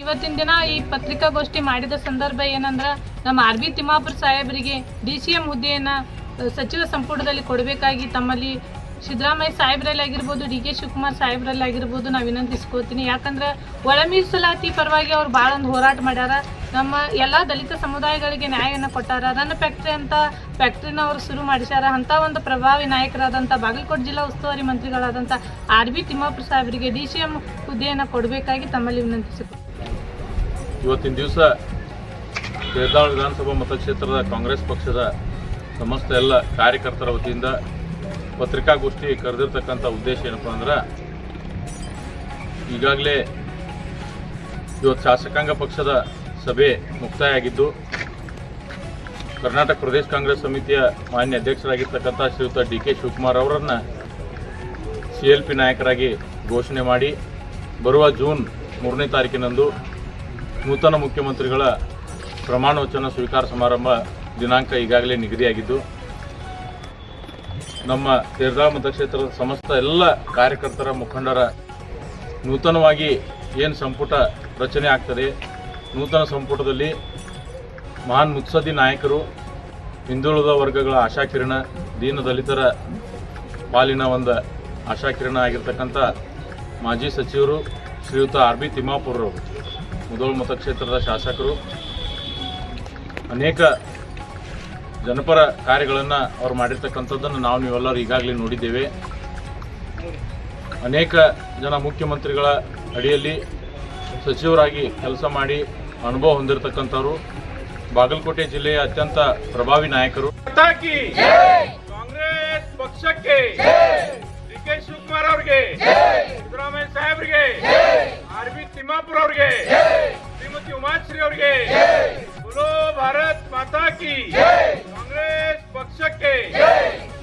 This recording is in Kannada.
ಇವತ್ತಿನ ದಿನ ಈ ಪತ್ರಿಕಾಗೋಷ್ಠಿ ಮಾಡಿದ ಸಂದರ್ಭ ಏನಂದ್ರೆ ನಮ್ಮ ಆರ್ ಬಿ ತಿಮ್ಮಾಪುರ ಸಾಹೇಬರಿಗೆ DCM ಹುದ್ದೆಯನ್ನು ಸಚಿವ ಸಂಪುಟದಲ್ಲಿ ಕೊಡಬೇಕಾಗಿ ತಮ್ಮಲ್ಲಿ ಸಿದ್ದರಾಮಯ್ಯ ಸಾಹೇಬ್ರಲ್ಲಿ ಆಗಿರ್ಬೋದು, DK ಶಿವಕುಮಾರ್ ಸಾಹೇಬ್ರಲ್ಲಿ ಆಗಿರ್ಬೋದು ನಾವು ವಿನಂತಿಸ್ಕೋತೀನಿ. ಯಾಕಂದ್ರೆ ಒಳ ಮೀಸಲಾತಿ ಪರವಾಗಿ ಅವ್ರು ಭಾಳ ಒಂದು ಹೋರಾಟ ಮಾಡ್ಯಾರ. ನಮ್ಮ ಎಲ್ಲ ದಲಿತ ಸಮುದಾಯಗಳಿಗೆ ನ್ಯಾಯವನ್ನು ಕೊಟ್ಟಾರ. ರನ್ ಫ್ಯಾಕ್ಟ್ರಿ ಅಂತ ಫ್ಯಾಕ್ಟ್ರಿನ ಅವರು ಶುರು ಮಾಡಿಸ್ಯಾರ. ಅಂಥ ಒಂದು ಪ್ರಭಾವಿ ನಾಯಕರಾದಂಥ ಬಾಗಲಕೋಟೆ ಜಿಲ್ಲಾ ಉಸ್ತುವಾರಿ ಮಂತ್ರಿಗಳಾದಂಥ ಆರ್ ಬಿ ತಿಮ್ಮಾಪುರ ಸಾಹೇಬರಿಗೆ DCM ಹುದ್ದೆಯನ್ನು ಕೊಡಬೇಕಾಗಿ ತಮ್ಮಲ್ಲಿ ವಿನಂತಿಸಿಕೊಳ್ಳಿ. ಇವತ್ತಿನ ದಿವಸ ದೇವದಾಳ ವಿಧಾನಸಭಾ ಮತಕ್ಷೇತ್ರದ ಕಾಂಗ್ರೆಸ್ ಪಕ್ಷದ ಸಮಸ್ತ ಎಲ್ಲ ಕಾರ್ಯಕರ್ತರ ವತಿಯಿಂದ ಪತ್ರಿಕಾಗೋಷ್ಠಿ ಕರೆದಿರ್ತಕ್ಕಂಥ ಉದ್ದೇಶ ಏನಪ್ಪ ಅಂದ್ರೆ, ಈಗಾಗಲೇ ಇವತ್ತು ಶಾಸಕಾಂಗ ಪಕ್ಷದ ಸಭೆ ಮುಕ್ತಾಯ ಆಗಿದ್ದು, ಕರ್ನಾಟಕ ಪ್ರದೇಶ ಕಾಂಗ್ರೆಸ್ ಸಮಿತಿಯ ಮಾನ್ಯ ಅಧ್ಯಕ್ಷರಾಗಿರ್ತಕ್ಕಂಥ ಶ್ರೀಯುತ DK ಶಿವಕುಮಾರ್ ಅವರನ್ನು CLP ನಾಯಕರಾಗಿ ಘೋಷಣೆ ಮಾಡಿ ಬರುವ ಜೂನ್ 3ನೇ ತಾರೀಕಿನಂದು ನೂತನ ಮುಖ್ಯಮಂತ್ರಿಗಳ ಪ್ರಮಾಣ ವಚನ ಸ್ವೀಕಾರ ಸಮಾರಂಭ ದಿನಾಂಕ ಈಗಾಗಲೇ ನಿಗದಿಯಾಗಿದ್ದು, ನಮ್ಮ ದೇವದಾಳ ಮತಕ್ಷೇತ್ರದ ಸಮಸ್ತ ಎಲ್ಲ ಕಾರ್ಯಕರ್ತರ ಮುಖಂಡರ ನೂತನವಾಗಿ ಏನು ಸಂಪುಟ ರಚನೆ ಆಗ್ತದೆ, ನೂತನ ಸಂಪುಟದಲ್ಲಿ ಮಹಾನ್ ಮುತ್ಸದ್ದಿ ನಾಯಕರು, ಹಿಂದುಳಿದ ವರ್ಗಗಳ ಆಶಾಕಿರಣ, ದೀನ ದಲಿತರ ಪಾಲಿನ ಒಂದು ಆಶಾಕಿರಣ ಆಗಿರ್ತಕ್ಕಂಥ ಮಾಜಿ ಸಚಿವರು ಶ್ರೀಯುತ ಆರ್ ಬಿ ತಿಮ್ಮಾಪುರರು, ಮುಧೋಳ ಮತಕ್ಷೇತ್ರದ ಶಾಸಕರು, ಅನೇಕ ಜನಪರ ಕಾರ್ಯಗಳನ್ನು ಅವ್ರು ಮಾಡಿರ್ತಕ್ಕಂಥದ್ದನ್ನು ನೀವೆಲ್ಲರೂ ಈಗಾಗಲೇ ನೋಡಿದ್ದೇವೆ. ಅನೇಕ ಜನ ಮುಖ್ಯಮಂತ್ರಿಗಳ ಅಡಿಯಲ್ಲಿ ಸಚಿವರಾಗಿ ಕೆಲಸ ಮಾಡಿ ಅನುಭವ ಹೊಂದಿರತಕ್ಕಂಥವ್ರು, ಬಾಗಲಕೋಟೆ ಜಿಲ್ಲೆಯ ಅತ್ಯಂತ ಪ್ರಭಾವಿ ನಾಯಕರು. ಕಾಂಗ್ರೆಸ್ ಪಕ್ಷಕ್ಕೆ DK ಶಿವಕುಮಾರ್ ಅವರಿಗೆ, ಸಿದ್ದರಾಮಯ್ಯ ಸಾಹೇಬರಿಗೆ, ಆರ್ ಬಿ ತಿಮ್ಮಾಪುರ ಅವರಿಗೆ, ಶ್ರೀಮತಿ ಉಮಾಶ್ರೀ ಅವರಿಗೆ, बोलो भारत माता की, कांग्रेस पक्ष के